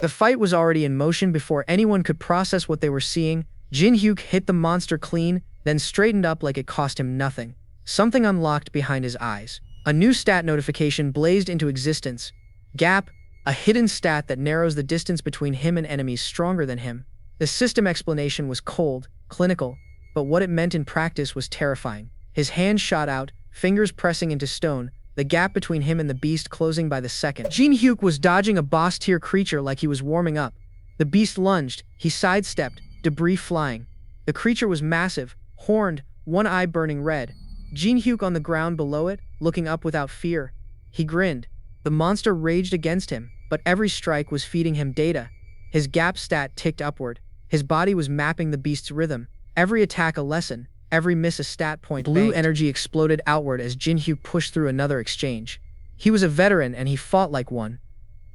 The fight was already in motion before anyone could process what they were seeing. Jin Hyuk hit the monster clean, then straightened up like it cost him nothing. Something unlocked behind his eyes. A new stat notification blazed into existence. Gap, a hidden stat that narrows the distance between him and enemies stronger than him. The system explanation was cold, clinical, but what it meant in practice was terrifying. His hand shot out, fingers pressing into stone, the gap between him and the beast closing by the second. Jin Hyuk was dodging a boss-tier creature like he was warming up. The beast lunged, he sidestepped, debris flying. The creature was massive, horned, one eye burning red. Jin Hyuk on the ground below it, looking up without fear. He grinned. The monster raged against him, but every strike was feeding him data. His gap stat ticked upward. His body was mapping the beast's rhythm. Every attack a lesson, every miss a stat point. Blue energy exploded outward as Jin Hyuk pushed through another exchange. He was a veteran and he fought like one.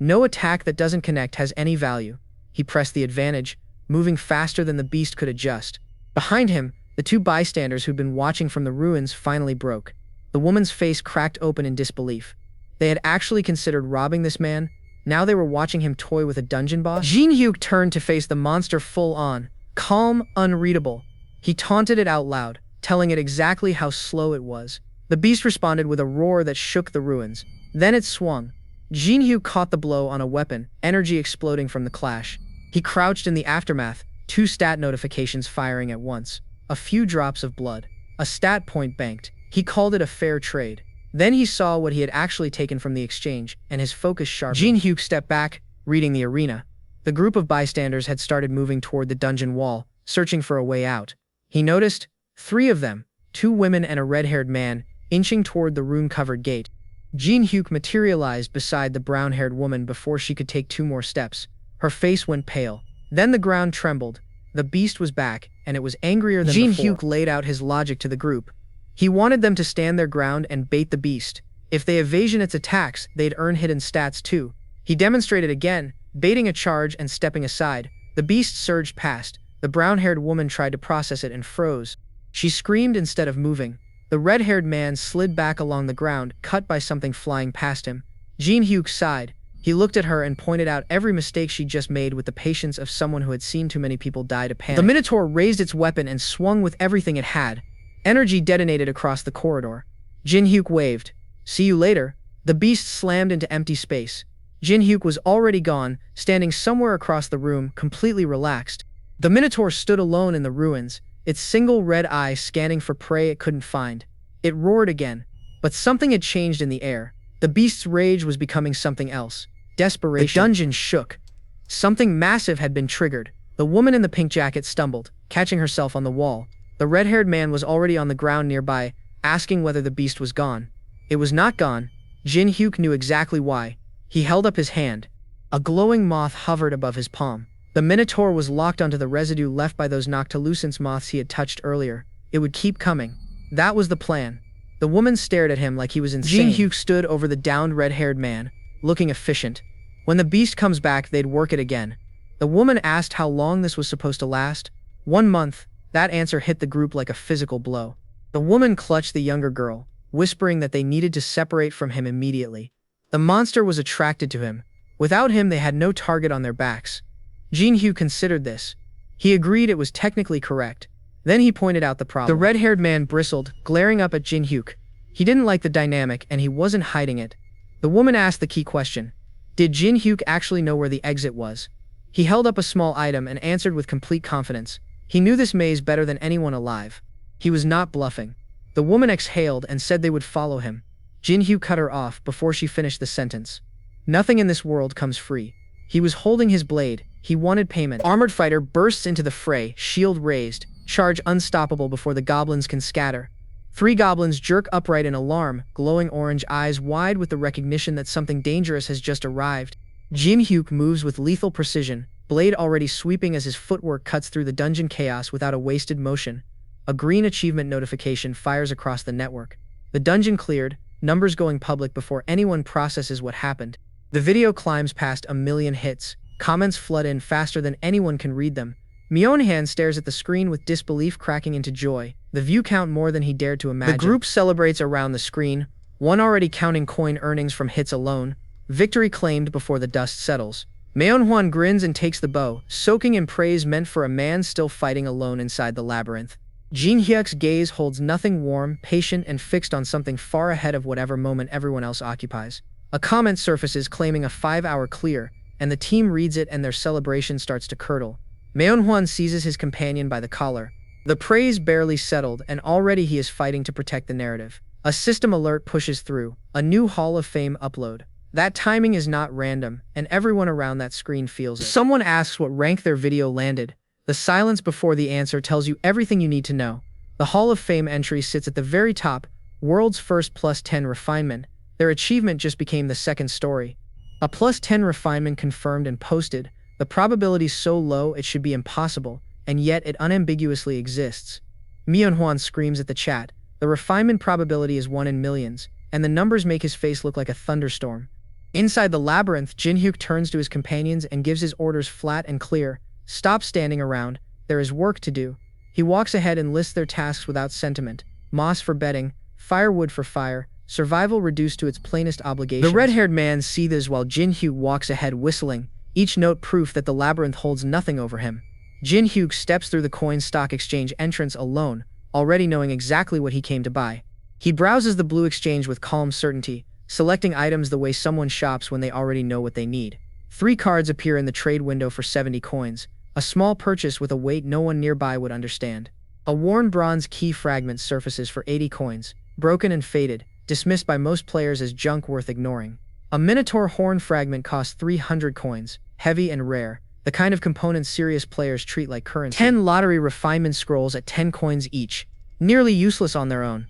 No attack that doesn't connect has any value. He pressed the advantage, moving faster than the beast could adjust. Behind him, the two bystanders who'd been watching from the ruins finally broke. The woman's face cracked open in disbelief. They had actually considered robbing this man. Now they were watching him toy with a dungeon boss. Jin Hyuk turned to face the monster full on, calm, unreadable. He taunted it out loud, telling it exactly how slow it was. The beast responded with a roar that shook the ruins. Then it swung. Jin Hyuk caught the blow on a weapon, energy exploding from the clash. He crouched in the aftermath, two stat notifications firing at once. A few drops of blood. A stat point banked. He called it a fair trade. Then he saw what he had actually taken from the exchange, and his focus sharpened. Jin Hyuk stepped back, reading the arena. The group of bystanders had started moving toward the dungeon wall, searching for a way out. He noticed 3 of them, 2 women and a red-haired man, inching toward the rune-covered gate. Jin Hyuk materialized beside the brown-haired woman before she could take 2 more steps. Her face went pale. Then the ground trembled. The beast was back, and it was angrier than before. Jin Hyuk laid out his logic to the group. He wanted them to stand their ground and bait the beast. If they evasion its attacks, they'd earn hidden stats too. He demonstrated again, baiting a charge and stepping aside. The beast surged past. The brown-haired woman tried to process it and froze. She screamed instead of moving. The red-haired man slid back along the ground, cut by something flying past him. Jin Hyuk sighed. He looked at her and pointed out every mistake she'd just made with the patience of someone who had seen too many people die to panic. The Minotaur raised its weapon and swung with everything it had. Energy detonated across the corridor. Jin Hyuk waved. "See you later." The beast slammed into empty space. Jin Hyuk was already gone, standing somewhere across the room, completely relaxed. The Minotaur stood alone in the ruins, its single red eye scanning for prey it couldn't find. It roared again, but something had changed in the air. The beast's rage was becoming something else. Desperation. The dungeon shook. Something massive had been triggered. The woman in the pink jacket stumbled, catching herself on the wall. The red-haired man was already on the ground nearby, asking whether the beast was gone. It was not gone. Jin Hyuk knew exactly why. He held up his hand. A glowing moth hovered above his palm. The Minotaur was locked onto the residue left by those noctilucence moths he had touched earlier. It would keep coming. That was the plan. The woman stared at him like he was insane. Jin Hyuk stood over the downed red-haired man, looking efficient. When the beast comes back, they'd work it again. The woman asked how long this was supposed to last. 1 month. That answer hit the group like a physical blow. The woman clutched the younger girl, whispering that they needed to separate from him immediately. The monster was attracted to him. Without him, they had no target on their backs. Jin Hyuk considered this. He agreed it was technically correct. Then he pointed out the problem. The red-haired man bristled, glaring up at Jin Hyuk. He didn't like the dynamic, and he wasn't hiding it. The woman asked the key question. Did Jin Hyuk actually know where the exit was? He held up a small item and answered with complete confidence. He knew this maze better than anyone alive. He was not bluffing. The woman exhaled and said they would follow him. Jin Hyuk cut her off before she finished the sentence. Nothing in this world comes free. He was holding his blade. He wanted payment. Armored fighter bursts into the fray, shield raised, charge unstoppable before the goblins can scatter. 3 goblins jerk upright in alarm, glowing orange eyes wide with the recognition that something dangerous has just arrived. Jin Hyuk moves with lethal precision, blade already sweeping as his footwork cuts through the dungeon chaos without a wasted motion. A green achievement notification fires across the network. The dungeon cleared, numbers going public before anyone processes what happened. The video climbs past 1 million hits. Comments flood in faster than anyone can read them. Myeonhan stares at the screen with disbelief cracking into joy. The view count more than he dared to imagine. The group celebrates around the screen, one already counting coin earnings from hits alone. Victory claimed before the dust settles. Manhwa grins and takes the bow, soaking in praise meant for a man still fighting alone inside the labyrinth. Jin Hyuk's gaze holds nothing warm, patient, and fixed on something far ahead of whatever moment everyone else occupies. A comment surfaces claiming a 5-hour clear, and the team reads it and their celebration starts to curdle. Manhwa seizes his companion by the collar. The praise barely settled, and already he is fighting to protect the narrative. A system alert pushes through. A new Hall of Fame upload. That timing is not random, and everyone around that screen feels it. Someone asks what rank their video landed. The silence before the answer tells you everything you need to know. The Hall of Fame entry sits at the very top, world's first +10 refinement. Their achievement just became the second story. A +10 refinement confirmed and posted. The probability so low it should be impossible, and yet it unambiguously exists. Manhwa screams at the chat. The refinement probability is 1 in millions, and the numbers make his face look like a thunderstorm. Inside the labyrinth, Jin Hyuk turns to his companions and gives his orders flat and clear. Stop standing around. There is work to do. He walks ahead and lists their tasks without sentiment. Moss for bedding, firewood for fire, survival reduced to its plainest obligations. The red-haired man seethes while Jin Hyuk walks ahead whistling, each note proof that the labyrinth holds nothing over him. Jin Hyuk steps through the coin stock exchange entrance alone, already knowing exactly what he came to buy. He browses the blue exchange with calm certainty, selecting items the way someone shops when they already know what they need. 3 cards appear in the trade window for 70 coins, a small purchase with a weight no one nearby would understand. A worn bronze key fragment surfaces for 80 coins, broken and faded, dismissed by most players as junk worth ignoring. A Minotaur horn fragment costs 300 coins, heavy and rare, the kind of components serious players treat like currency. 10 lottery refinement scrolls at 10 coins each, nearly useless on their own.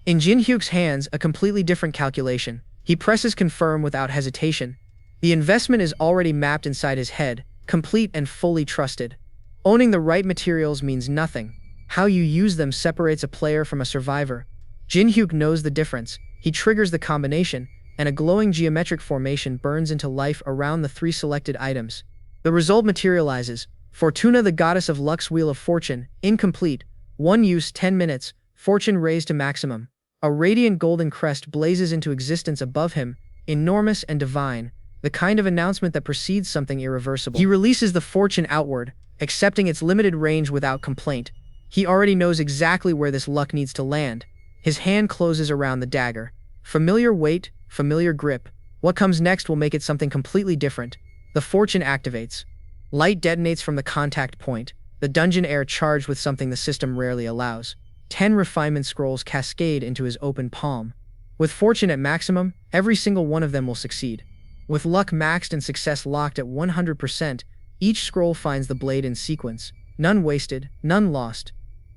In Jin Hyuk's hands, a completely different calculation. He presses confirm without hesitation. The investment is already mapped inside his head, complete and fully trusted. Owning the right materials means nothing. How you use them separates a player from a survivor. Jin Hyuk knows the difference. He triggers the combination, and a glowing geometric formation burns into life around the 3 selected items. The result materializes. Fortuna, the goddess of luck's wheel of fortune, incomplete. 1 use 10 minutes, fortune raised to maximum. A radiant golden crest blazes into existence above him, enormous and divine, the kind of announcement that precedes something irreversible. He releases the fortune outward, accepting its limited range without complaint. He already knows exactly where this luck needs to land. His hand closes around the dagger. Familiar weight, familiar grip. What comes next will make it something completely different. The fortune activates. Light detonates from the contact point, the dungeon air charged with something the system rarely allows. 10 refinement scrolls cascade into his open palm. With fortune at maximum, every single one of them will succeed. With luck maxed and success locked at 100%, each scroll finds the blade in sequence. None wasted, none lost.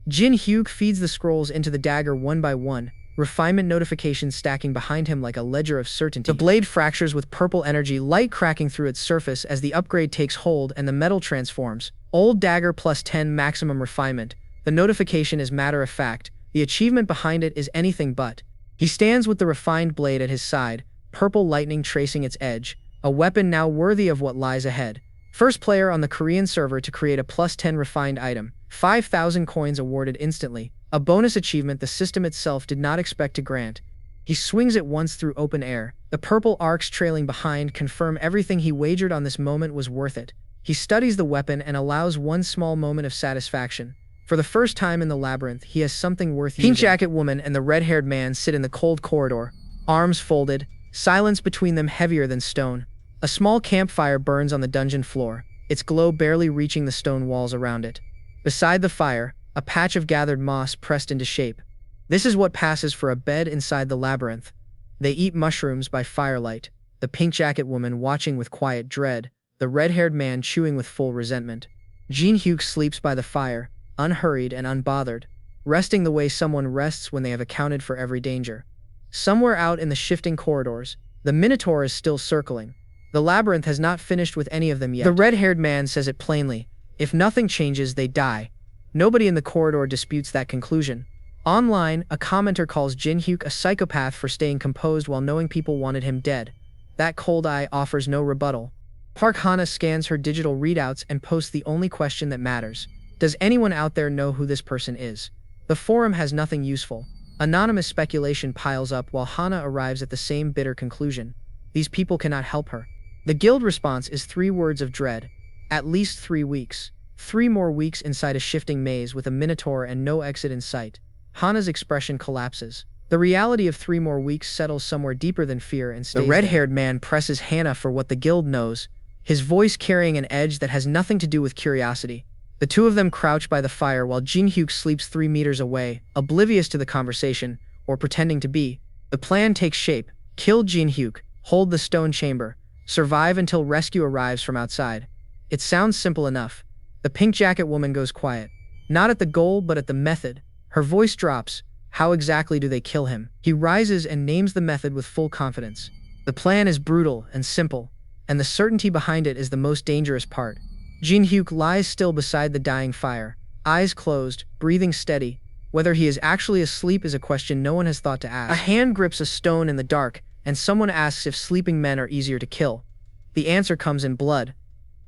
Jin Hyuk feeds the scrolls into the dagger one by one, refinement notifications stacking behind him like a ledger of certainty. The blade fractures with purple energy, light cracking through its surface as the upgrade takes hold and the metal transforms. Old dagger +10 maximum refinement. The notification is matter of fact. The achievement behind it is anything but. He stands with the refined blade at his side, purple lightning tracing its edge, a weapon now worthy of what lies ahead. First player on the Korean server to create a +10 refined item. 5,000 coins awarded instantly, a bonus achievement the system itself did not expect to grant. He swings it once through open air. The purple arcs trailing behind confirm everything he wagered on this moment was worth it. He studies the weapon and allows one small moment of satisfaction. For the first time in the labyrinth, he has something worth using. Pink jacket woman and the red-haired man sit in the cold corridor, arms folded, silence between them heavier than stone. A small campfire burns on the dungeon floor, its glow barely reaching the stone walls around it. Beside the fire, a patch of gathered moss pressed into shape. This is what passes for a bed inside the labyrinth. They eat mushrooms by firelight, the pink jacket woman watching with quiet dread, the red-haired man chewing with full resentment. Jin Hyuk sleeps by the fire, unhurried and unbothered, resting the way someone rests when they have accounted for every danger. Somewhere out in the shifting corridors, the Minotaur is still circling. The labyrinth has not finished with any of them yet. The red-haired man says it plainly. If nothing changes, they die. Nobody in the corridor disputes that conclusion. Online, a commenter calls Jin Hyuk a psychopath for staying composed while knowing people wanted him dead. That cold eye offers no rebuttal. Park Hana scans her digital readouts and posts the only question that matters. Does anyone out there know who this person is? The forum has nothing useful. Anonymous speculation piles up while Hana arrives at the same bitter conclusion. These people cannot help her. The guild response is 3 words of dread. At least 3 weeks. 3 more weeks inside a shifting maze with a Minotaur and no exit in sight. Hana's expression collapses. The reality of 3 more weeks settles somewhere deeper than fear and stays. The red-haired man presses Hana for what the guild knows, his voice carrying an edge that has nothing to do with curiosity. The two of them crouch by the fire while Jin Hyuk sleeps 3 meters away, oblivious to the conversation, or pretending to be. The plan takes shape. Kill Jin Hyuk, hold the stone chamber, survive until rescue arrives from outside. It sounds simple enough. The pink jacket woman goes quiet. Not at the goal, but at the method. Her voice drops. How exactly do they kill him? He rises and names the method with full confidence. The plan is brutal and simple, and the certainty behind it is the most dangerous part. Jin Hyuk lies still beside the dying fire, eyes closed, breathing steady. Whether he is actually asleep is a question no one has thought to ask. A hand grips a stone in the dark, and someone asks if sleeping men are easier to kill. The answer comes in blood.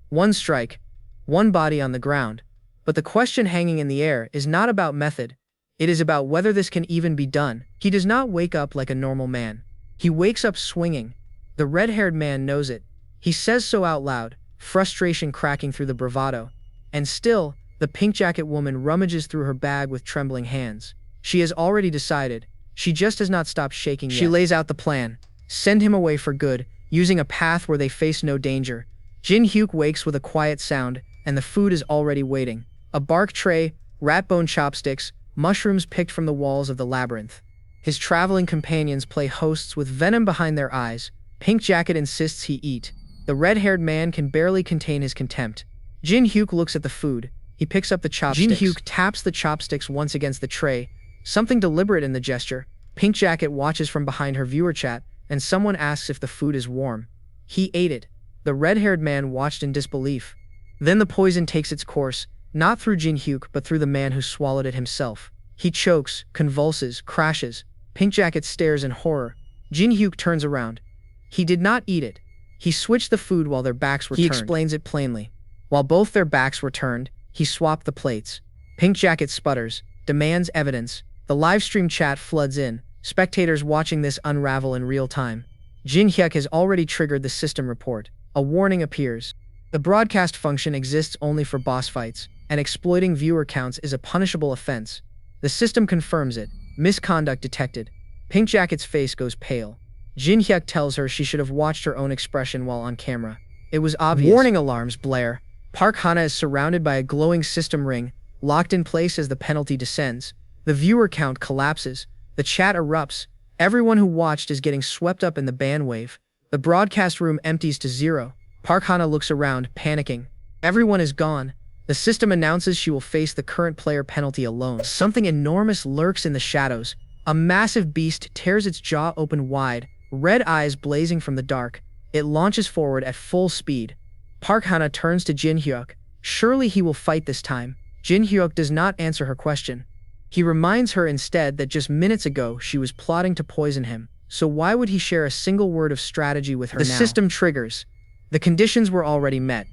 1 strike, 1 body on the ground. But the question hanging in the air is not about method. It is about whether this can even be done. He does not wake up like a normal man. He wakes up swinging. The red-haired man knows it. He says so out loud, frustration cracking through the bravado. And still, the pink jacket woman rummages through her bag with trembling hands. She has already decided. She just has not stopped shaking yet. She lays out the plan. Send him away for good, using a path where they face no danger. Jin Hyuk wakes with a quiet sound, and the food is already waiting. A bark tray, rat bone chopsticks, mushrooms picked from the walls of the labyrinth. His traveling companions play hosts with venom behind their eyes. Pink Jacket insists he eat. The red-haired man can barely contain his contempt. Jin Hyuk looks at the food. He picks up the chopsticks. Jin Hyuk taps the chopsticks once against the tray. Something deliberate in the gesture. Pink Jacket watches from behind her viewer chat, and someone asks if the food is warm. He ate it. The red-haired man watched in disbelief. Then the poison takes its course, not through Jin Hyuk, but through the man who swallowed it himself. He chokes, convulses, crashes. Pink Jacket stares in horror. Jin Hyuk turns around. He did not eat it. He switched the food while their backs were turned. He explains it plainly. While both their backs were turned, he swapped the plates. Pink Jacket sputters, demands evidence. The livestream chat floods in, spectators watching this unravel in real time. Jin Hyuk has already triggered the system report. A warning appears. The broadcast function exists only for boss fights, and exploiting viewer counts is a punishable offense. The system confirms it. Misconduct detected. Pink Jacket's face goes pale. Jin Hyuk tells her she should have watched her own expression while on camera. It was obvious. Warning alarms blare. Park Hana is surrounded by a glowing system ring, locked in place as the penalty descends. The viewer count collapses. The chat erupts. Everyone who watched is getting swept up in the ban wave. The broadcast room empties to 0. Park Hana looks around, panicking. Everyone is gone. The system announces she will face the current player penalty alone. Something enormous lurks in the shadows. A massive beast tears its jaw open wide, red eyes blazing from the dark. It launches forward at full speed. Park Hana turns to Jin Hyuk. Surely he will fight this time. Jin Hyuk does not answer her question. He reminds her instead that just minutes ago she was plotting to poison him. So why would he share a single word of strategy with her now? The system triggers. The conditions were already met.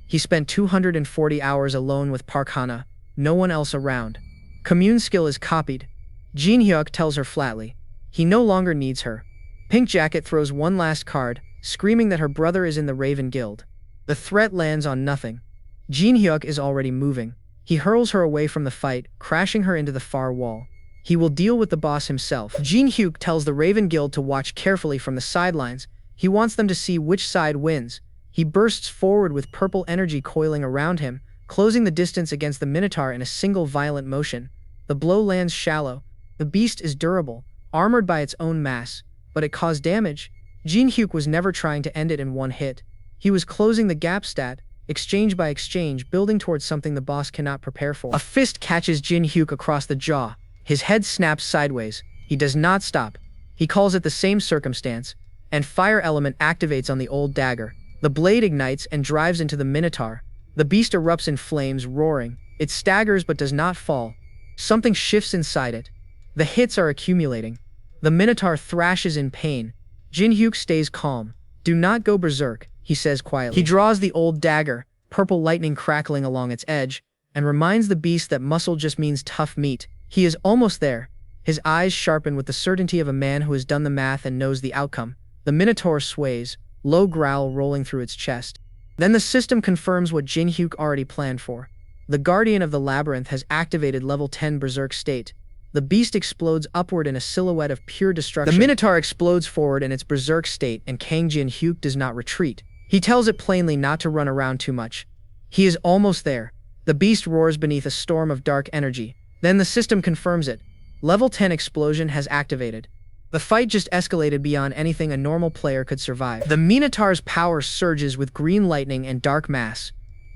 He spent 240 hours alone with Park Hana, no one else around. Commune skill is copied. Jin Hyuk tells her flatly. He no longer needs her. Pink Jacket throws one last card, screaming that her brother is in the Raven Guild. The threat lands on nothing. Jin Hyuk is already moving. He hurls her away from the fight, crashing her into the far wall. He will deal with the boss himself. Jin Hyuk tells the Raven Guild to watch carefully from the sidelines. He wants them to see which side wins. He bursts forward with purple energy coiling around him, closing the distance against the Minotaur in a single violent motion. The blow lands shallow. The beast is durable, armored by its own mass, but it caused damage. Jin Hyuk was never trying to end it in one hit. He was closing the gap stat, exchange by exchange, building towards something the boss cannot prepare for. A fist catches Jin Hyuk across the jaw. His head snaps sideways. He does not stop. He calls it the same circumstance, and fire element activates on the old dagger. The blade ignites and drives into the Minotaur. The beast erupts in flames, roaring. It staggers but does not fall. Something shifts inside it. The hits are accumulating. The Minotaur thrashes in pain. Jin Hyuk stays calm. Do not go berserk, he says quietly. He draws the old dagger, purple lightning crackling along its edge, and reminds the beast that muscle just means tough meat. He is almost there. His eyes sharpen with the certainty of a man who has done the math and knows the outcome. The Minotaur sways, low growl rolling through its chest. Then the system confirms what Jin Hyuk already planned for. The Guardian of the Labyrinth has activated level 10 Berserk state. The beast explodes upward in a silhouette of pure destruction. The Minotaur explodes forward in its Berserk state, and Kang Jin Hyuk does not retreat. He tells it plainly not to run around too much. He is almost there. The beast roars beneath a storm of dark energy. Then the system confirms it. Level 10 explosion has activated. The fight just escalated beyond anything a normal player could survive. The Minotaur's power surges with green lightning and dark mass.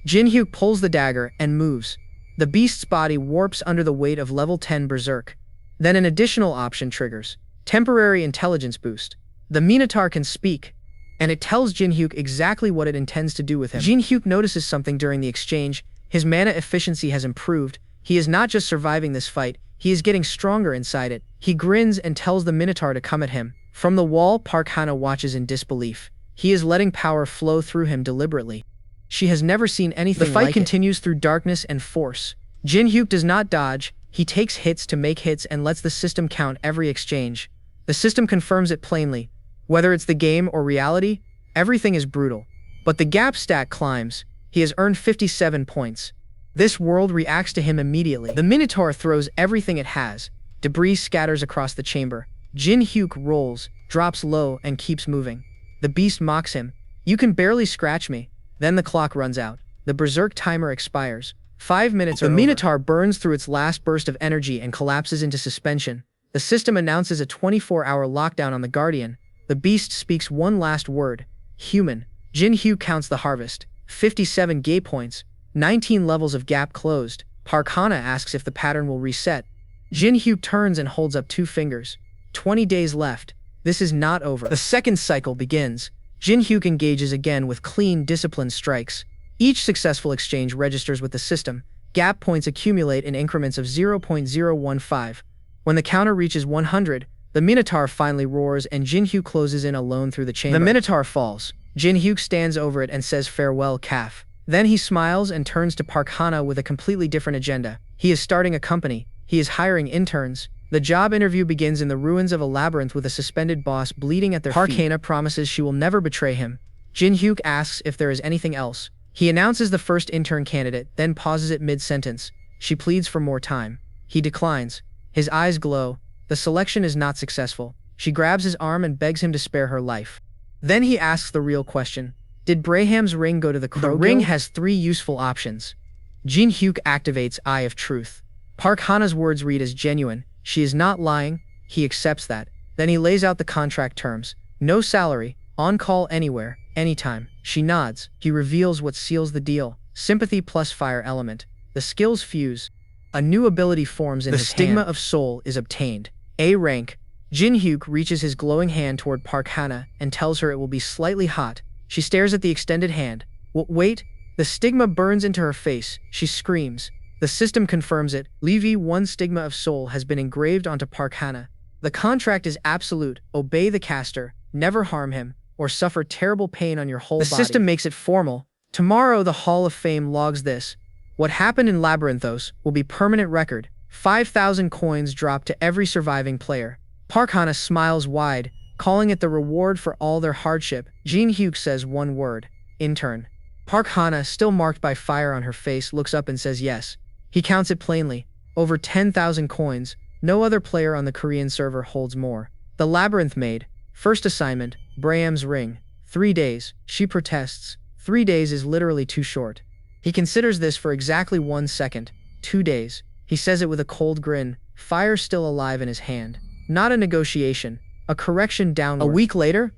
Jin Hyuk pulls the dagger and moves. The beast's body warps under the weight of level 10 Berserk. Then an additional option triggers. Temporary intelligence boost. The Minotaur can speak, and it tells Jin Hyuk exactly what it intends to do with him. Jin Hyuk notices something during the exchange. His mana efficiency has improved. He is not just surviving this fight, he is getting stronger inside it. He grins and tells the Minotaur to come at him. From the wall, Park Hana watches in disbelief. He is letting power flow through him deliberately. She has never seen anything like it. The fight continues through darkness and force. Jin Hyuk does not dodge. He takes hits to make hits and lets the system count every exchange. The system confirms it plainly. Whether it's the game or reality, everything is brutal. But the gap stat climbs. He has earned 57 points. This world reacts to him immediately. The Minotaur throws everything it has. Debris scatters across the chamber. Jin Hyuk rolls, drops low, and keeps moving. The beast mocks him. "You can barely scratch me." Then the clock runs out. The Berserk timer expires. 5 minutes are over. The Minotaur burns through its last burst of energy and collapses into suspension. The system announces a 24-hour lockdown on the Guardian. The beast speaks one last word. Human. Jin Hyuk counts the harvest. 57 gay points. 19 levels of gap closed. Park Hana asks if the pattern will reset. Jin Hyuk turns and holds up 2 fingers. 20 days left. This is not over. The second cycle begins. Jin Hyuk engages again with clean, disciplined strikes. Each successful exchange registers with the system. Gap points accumulate in increments of 0.015. When the counter reaches 100, the Minotaur finally roars and Jin Hyuk closes in alone through the chamber. The Minotaur falls. Jin Hyuk stands over it and says farewell, calf. Then he smiles and turns to Park Hana with a completely different agenda. He is starting a company. He is hiring interns. The job interview begins in the ruins of a labyrinth with a suspended boss bleeding at their feet. Park Hana promises she will never betray him. Jin Hyuk asks if there is anything else. He announces the first intern candidate, then pauses it mid-sentence. She pleads for more time. He declines. His eyes glow. The selection is not successful. She grabs his arm and begs him to spare her life. Then he asks the real question. Did Braham's ring go to the Crow Guild? The ring has 3 useful options. Jin Hyuk activates Eye of Truth. Park Hana's words read as genuine. She is not lying. He accepts that. Then he lays out the contract terms. No salary, on call anywhere, anytime. She nods. He reveals what seals the deal. Sympathy plus fire element. The skills fuse. A new ability forms in his hand. The Stigma of Soul is obtained. A rank. Jin Hyuk reaches his glowing hand toward Park Hana and tells her it will be slightly hot. She stares at the extended hand. Wait! The stigma burns into her face. She screams. The system confirms it. Levy 1 Stigma of Soul has been engraved onto Park Hana. The contract is absolute. Obey the caster. Never harm him, or suffer terrible pain on your whole body. The system makes it formal. Tomorrow the Hall of Fame logs this. What happened in Labyrinthos will be permanent record. 5,000 coins dropped to every surviving player. Park Hana smiles wide, calling it the reward for all their hardship. Jin Hyuk says one word. Intern. Park Hana, still marked by fire on her face, looks up and says yes. He counts it plainly. Over 10,000 coins. No other player on the Korean server holds more. The Labyrinth maid. First assignment. Braham's ring. 3 days. She protests. 3 days is literally too short. He considers this for exactly 1 second. 2 days. He says it with a cold grin. Fire still alive in his hand. Not a negotiation. A correction downward. A week later,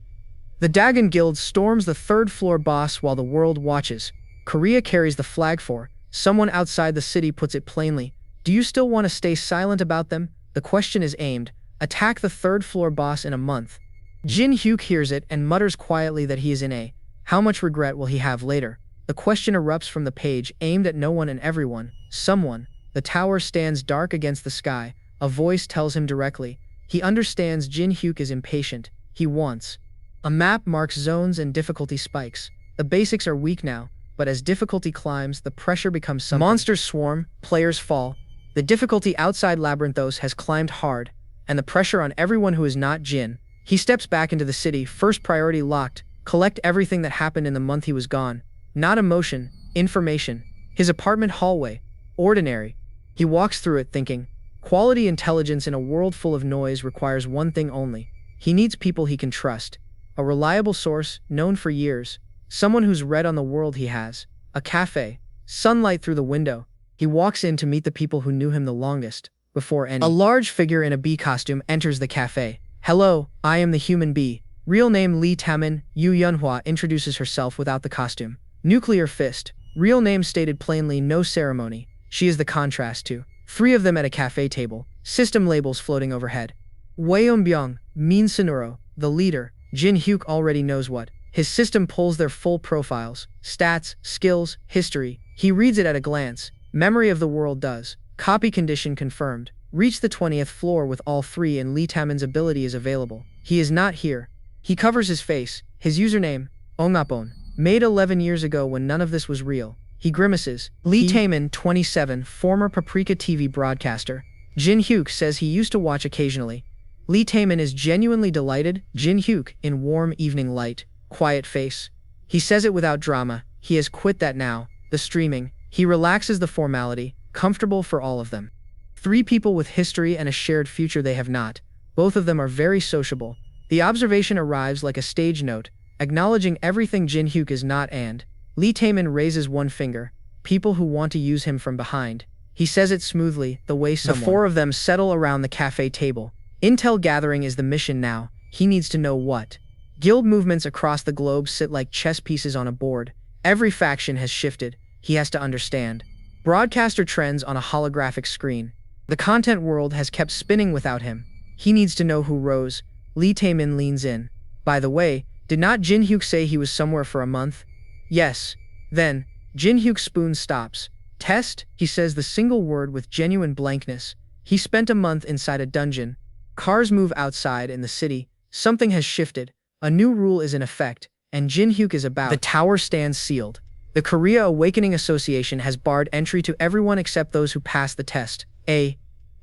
the Dagon Guild storms the 3rd floor boss while the world watches. Korea carries the flag for. Someone outside the city puts it plainly. Do you still want to stay silent about them? The question is aimed. Attack the 3rd floor boss in a month. Jin Hyuk hears it and mutters quietly that he is in a. How much regret will he have later? The question erupts from the page, aimed at no one and everyone. Someone. The tower stands dark against the sky. A voice tells him directly. He understands Jin Hyuk is impatient. He wants. A map marks zones and difficulty spikes. The basics are weak now, but as difficulty climbs, the pressure becomes something. Monsters swarm, players fall. The difficulty outside Labyrinthos has climbed hard, and the pressure on everyone who is not Jin. He steps back into the city, first priority locked. Collect everything that happened in the month he was gone. Not emotion, information. His apartment hallway. Ordinary. He walks through it thinking, quality intelligence in a world full of noise requires one thing only. He needs people he can trust. A reliable source, known for years. Someone who's read on the world he has. A cafe. Sunlight through the window. He walks in to meet the people who knew him the longest, before any. A large figure in a bee costume enters the cafe. Hello, I am the human bee. Real name Lee Taemin. Yu Yunhua introduces herself without the costume. Nuclear fist. Real name stated plainly, no ceremony. She is the contrast to. Three of them at a cafe table. System labels floating overhead. Wyeonbyung, Min Sunuro, the leader. Jin Hyuk already knows what. His system pulls their full profiles. Stats, skills, history. He reads it at a glance. Memory of the world does. Copy condition confirmed. Reach the 20th floor with all three and Lee Taemin's ability is available. He is not here. He covers his face. His username, Ongapon. Made 11 years ago when none of this was real. He grimaces. Lee Taemin, 27, former Paprika TV broadcaster. Jin Hyuk says he used to watch occasionally. Lee Taemin is genuinely delighted. Jin Hyuk, in warm evening light. Quiet face. He says it without drama. He has quit that now. The streaming. He relaxes the formality. Comfortable for all of them. Three people with history and a shared future they have not. Both of them are very sociable. The observation arrives like a stage note, acknowledging everything Jin Hyuk is not and. Lee Taemin raises one finger. People who want to use him from behind. He says it smoothly, the way someone. The four of them settle around the cafe table. Intel gathering is the mission now. He needs to know what. Guild movements across the globe sit like chess pieces on a board. Every faction has shifted. He has to understand. Broadcaster trends on a holographic screen. The content world has kept spinning without him. He needs to know who rose. Lee Taemin leans in. By the way, did not Jin Hyuk say he was somewhere for a month? Yes. Then, Jin Hyuk's spoon stops. Test? He says the single word with genuine blankness. He spent a month inside a dungeon. Cars move outside in the city. Something has shifted. A new rule is in effect, and Jin Hyuk is about. The tower stands sealed. The Korea Awakening Association has barred entry to everyone except those who pass the test.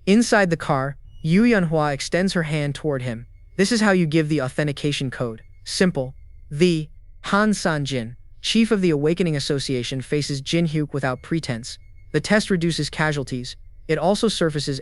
Inside the car, Yu Yunhua extends her hand toward him. This is how you give the authentication code. Simple. The Han San-jin, chief of the Awakening Association, faces Jin Hyuk without pretense. The test reduces casualties. It also surfaces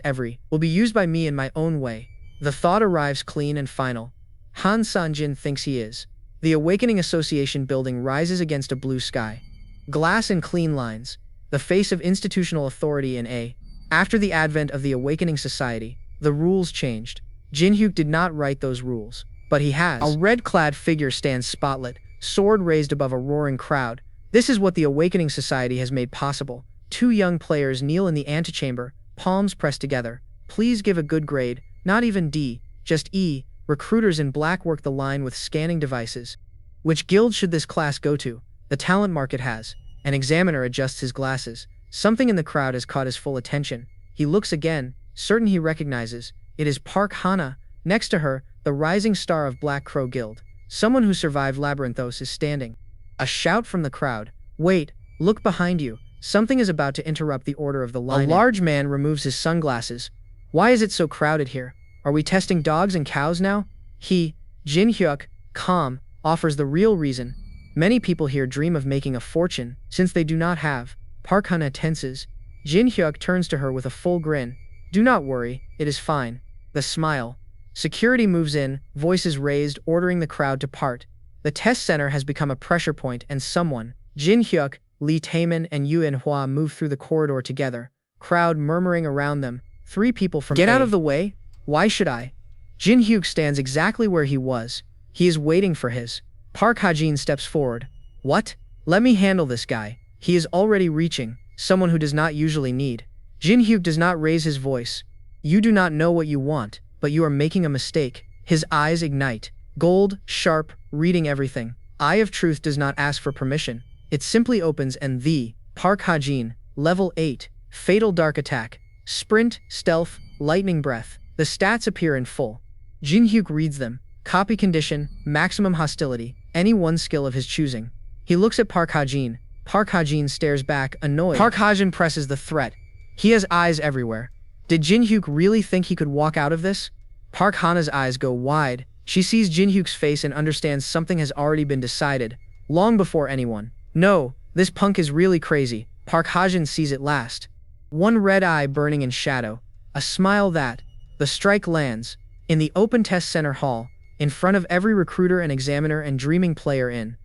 will be used by me in my own way. The thought arrives clean and final. Han San-jin thinks he is. The Awakening Association building rises against a blue sky. Glass and clean lines. The face of institutional authority in A. After the advent of the Awakening Society, the rules changed. Jin Hyuk did not write those rules, but he has. A red-clad figure stands spotlit, sword raised above a roaring crowd. This is what the Awakening Society has made possible. Two young players kneel in the antechamber, palms pressed together. Please give a good grade, not even D, just E. Recruiters in black work the line with scanning devices. Which guild should this class go to? The talent market has. An examiner adjusts his glasses. Something in the crowd has caught his full attention. He looks again, certain he recognizes. It is Park Hana. Next to her, the rising star of Black Crow Guild. Someone who survived Labyrinthos is standing. A shout from the crowd. Wait, look behind you. Something is about to interrupt the order of the line. A large man removes his sunglasses. Why is it so crowded here? Are we testing dogs and cows now? He, Jin Hyuk, calm, offers the real reason. Many people here dream of making a fortune, since they do not have. Park Hana tenses. Jin Hyuk turns to her with a full grin. Do not worry, it is fine. The smile. Security moves in, voices raised, ordering the crowd to part. The test center has become a pressure point and someone, Jin Hyuk, Lee Taemin and Yu Yunhua move through the corridor together. Crowd murmuring around them. Three people from Get out of the way? Why should I? Jin Hyuk stands exactly where he was. He is waiting for his. Park Hajin steps forward. What? Let me handle this guy. He is already reaching. Someone who does not usually need. Jin Hyuk does not raise his voice. You do not know what you want, but you are making a mistake. His eyes ignite. Gold, sharp, reading everything. Eye of Truth does not ask for permission. It simply opens and Park Hajin, level 8, Fatal Dark Attack, Sprint, Stealth, Lightning Breath. The stats appear in full. Jin Hyuk reads them. Copy condition, maximum hostility, any one skill of his choosing. He looks at Park Hajin. Park Hajin stares back, annoyed. Park Hajin presses the threat. He has eyes everywhere. Did Jin Hyuk really think he could walk out of this? Park Hana's eyes go wide. She sees Jin Hyuk's face and understands something has already been decided, long before anyone. No, this punk is really crazy. Park Hajin sees it last. One red eye burning in shadow, a smile that, the strike lands, in the open test center hall, in front of every recruiter and examiner and dreaming player in